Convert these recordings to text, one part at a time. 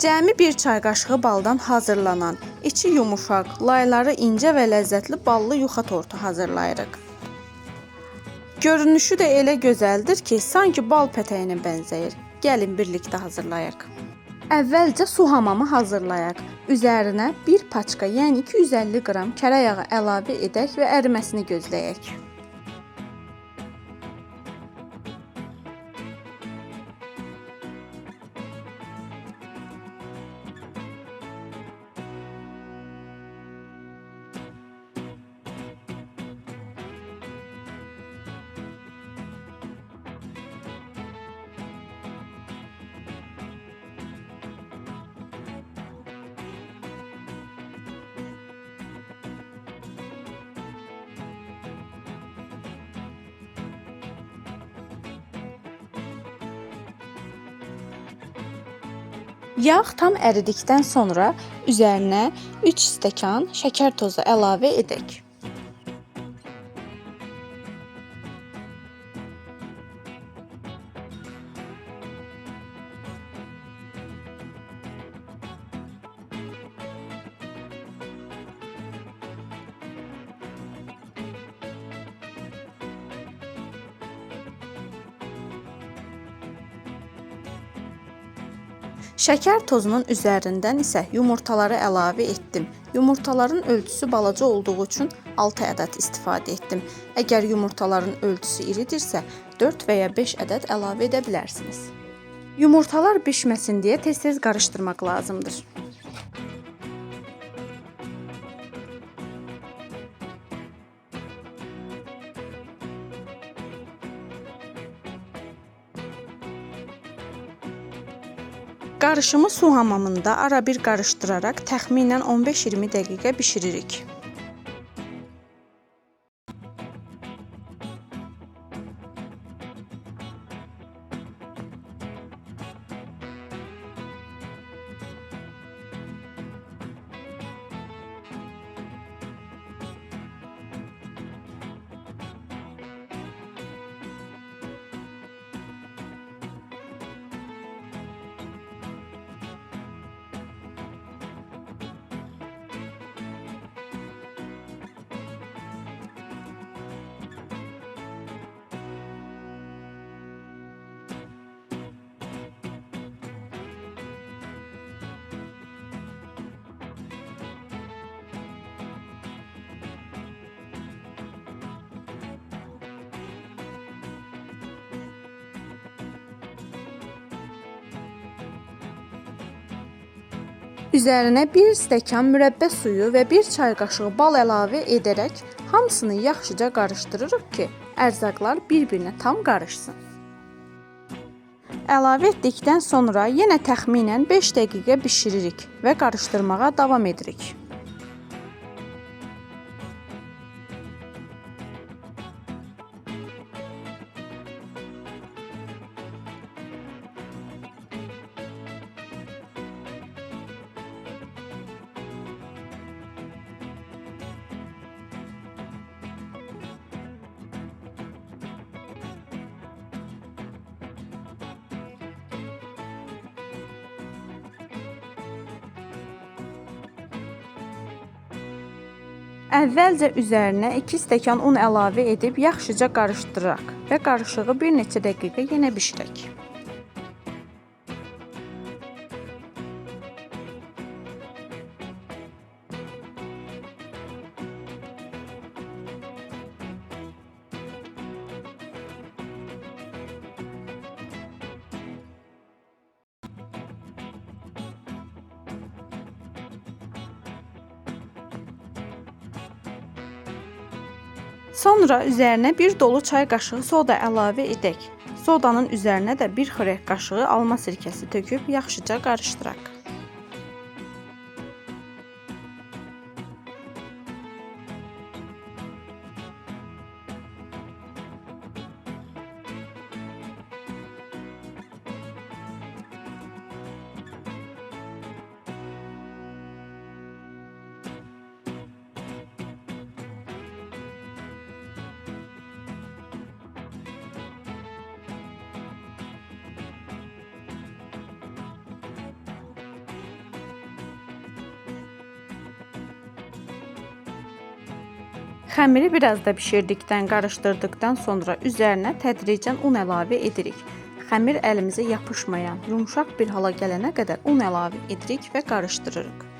Cəmi 1 çay qaşığı baldan hazırlanan, içi yumuşaq, layları incə və ləzzətli ballı yuxa tortu hazırlayırıq. Görünüşü də elə gözəldir ki, sanki bal pətəyinə bənzəyir. Gəlin birlikdə hazırlayaq. Əvvəlcə su hamamı hazırlayaq. Üzərinə 1 paçka, yəni 250 qram kərə yağı əlavə edək və əriməsini gözləyək. Yağ tam əridikdən sonra üzərinə 3 stəkan şəkər tozu əlavə edək. Şəkər tozunun üzərindən isə yumurtaları əlavə etdim. Yumurtaların ölçüsü balaca olduğu üçün 6 ədəd istifadə etdim. Əgər yumurtaların ölçüsü iridirsə 4 və ya 5 ədəd əlavə edə bilərsiniz. Yumurtalar bişməsin deyə tez-tez qarışdırmaq lazımdır. Qarışımı su hamamında ara bir qarışdıraraq təxminən 15-20 dəqiqə bişiririk. Üzərinə 1 stəkan mürəbbə suyu və 1 çay qaşığı bal əlavə edərək hamısını yaxşıca qarışdırırıq ki, ərzaqlar bir-birinə tam qarışsın. Əlavə etdikdən sonra yenə təxminən 5 dəqiqə bişiririk və qarışdırmağa davam edirik. Əvvəlcə üzərinə 2 stəkan un əlavə edib yaxşıca qarışdıraq və qarışığı bir neçə dəqiqə yenə bişirək. Sonra üzərinə 1 dolu çay qaşığı soda əlavə edək. Sodanın üzərinə də 1 xörək qaşığı alma sirkəsi töküb yaxşıca qarışdıraq. Xəmiri biraz da bişirdikdən, qarışdırdıqdan sonra üzərinə tədricən un əlavə edirik. Xəmir əlimizə yapışmayan, yumşaq bir hala gələnə qədər un əlavə edirik və qarışdırırıq.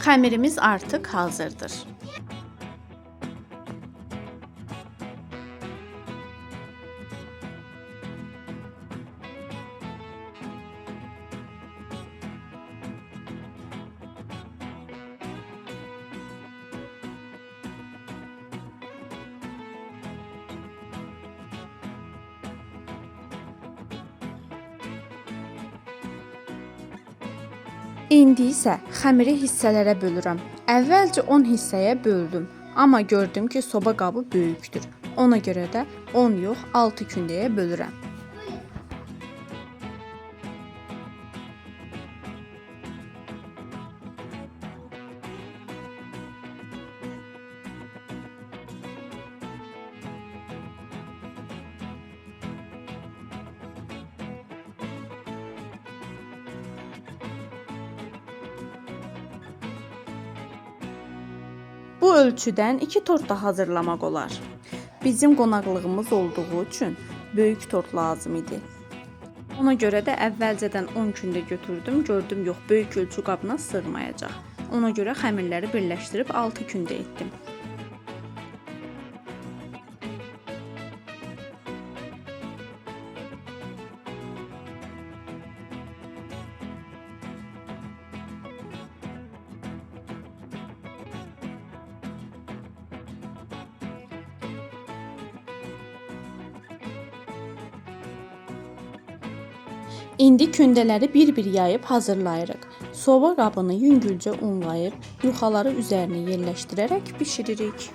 Xəmirimiz artıq hazırdır. İndi isə xəmiri hissələrə bölürəm. Əvvəlcə 10 hissəyə böldüm, amma gördüm ki, soba qabı böyükdür. Ona görə də 10 yox, 6 kündəyə bölürəm. Bu ölçüdən 2 tort da hazırlamaq olar. Bizim qonaqlığımız olduğu üçün böyük tort lazım idi. Ona görə də əvvəlcədən 10 kündə götürdüm, gördüm yox, böyük ölçü qabına sığmayacaq. Ona görə xəmirləri birləşdirib 6 kündə etdim. İndi kündələri bir-bir yayıb hazırlayırıq. Soba qabını yüngülcə unlayıb yuxaları üzərinə yerləşdirərək bişiririk.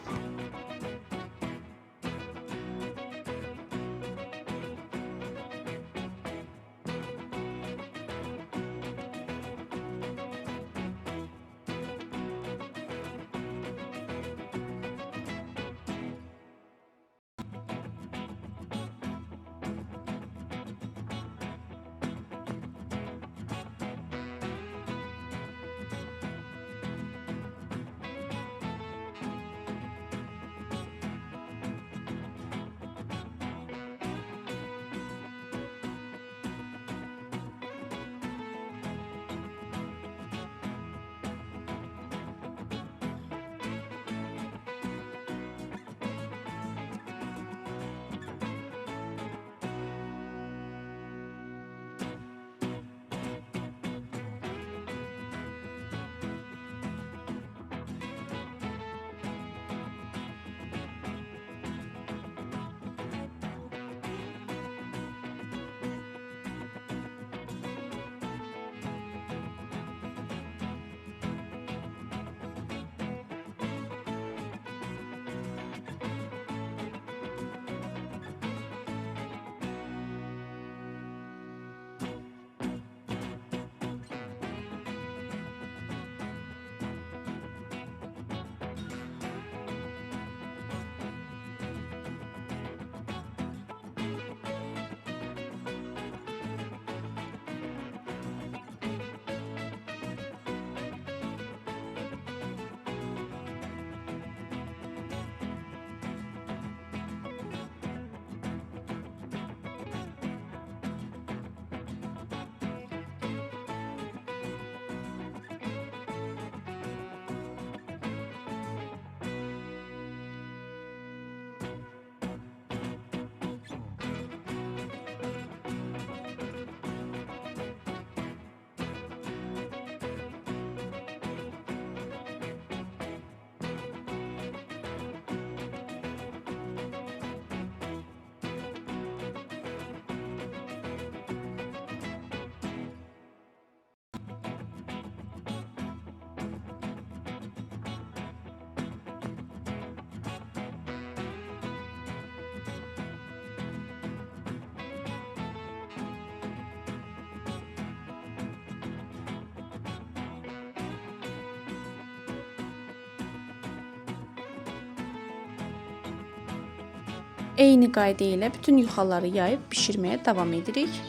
Eyni qayda ilə bütün yuxaları yayıb bişirməyə davam edirik.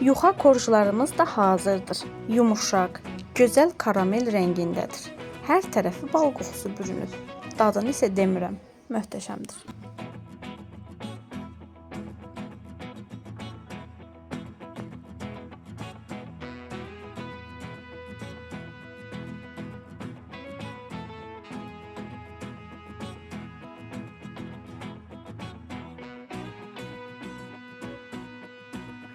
Yuxa korjlarımız da hazırdır. Yumuşaq, gözəl karamel rəngindədir. Hər tərəfi bal qoxusu bürünür. Dadını isə demirəm, möhtəşəmdir.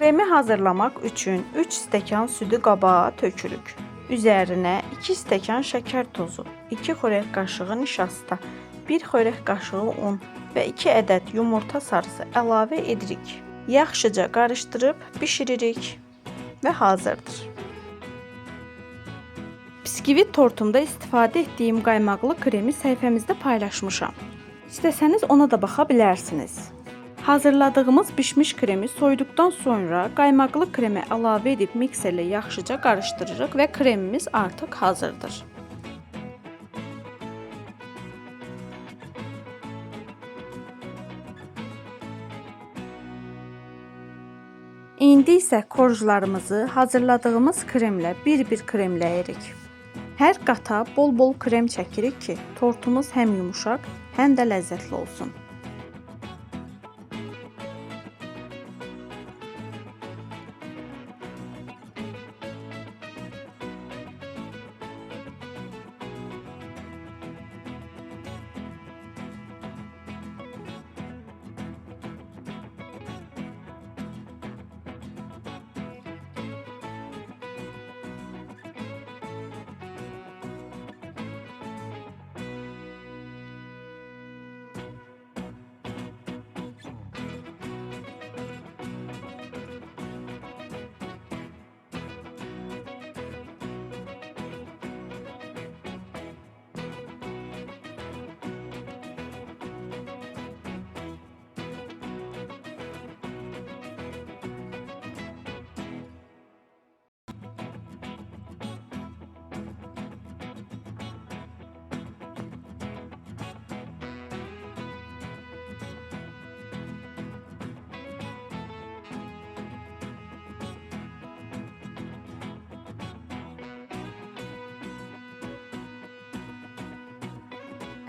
Kremi hazırlamaq üçün 3 stəkan südü qabağa tökürük. Üzərinə 2 stəkan şəkər tozu, 2 xörək qaşığı nişasta, 1 xörək qaşığı un və 2 ədəd yumurta sarısı əlavə edirik. Yaxşıca qarışdırıb bişiririk və hazırdır. Biskvit tortumda istifadə etdiyim qaymaqlı kremi səhifəmizdə paylaşmışam. İstəsəniz ona da baxa bilərsiniz. Hazırladığımız bişmiş kremi soyduqdan sonra qaymaqlı kremə əlavə edib mikserlə yaxşıca qarışdırırıq və kremimiz artıq hazırdır. İndi isə korjlarımızı hazırladığımız kremlə bir-bir kremləyirik. Hər qata bol-bol krem çəkirik ki, tortumuz həm yumuşaq, həm də ləzzətli olsun.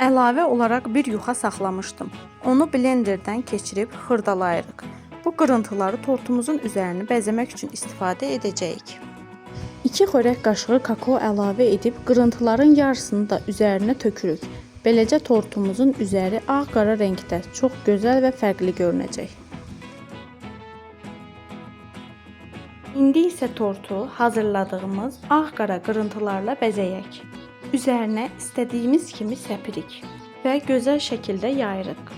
Əlavə olaraq bir yuxa saxlamışdım. Onu blenderdən keçirib xırdalayırıq. Bu qırıntıları tortumuzun üzərini bəzəmək üçün istifadə edəcəyik. 2 xörək qaşığı kakao əlavə edib qırıntıların yarısını da üzərinə tökürük. Beləcə tortumuzun üzəri ağ-qara rəngdə çox gözəl və fərqli görünəcək. İndi isə tortu hazırladığımız ağ-qara qırıntılarla bəzəyək. Üzərinə istədiyimiz kimi səpirik və gözəl şəkildə yayırıq.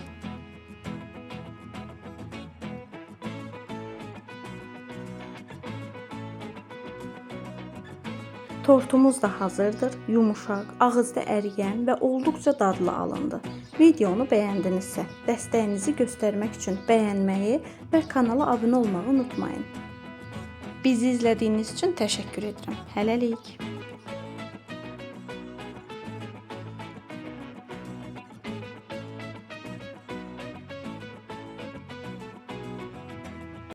Tortumuz da hazırdır. Yumuşaq, ağızda əriyən və olduqca dadlı alındı. Videonu bəyəndinizsə, dəstəyinizi göstərmək üçün bəyənməyi və kanala abunə olmağı unutmayın. Bizi izlədiyiniz üçün təşəkkür edirəm. Hələlik.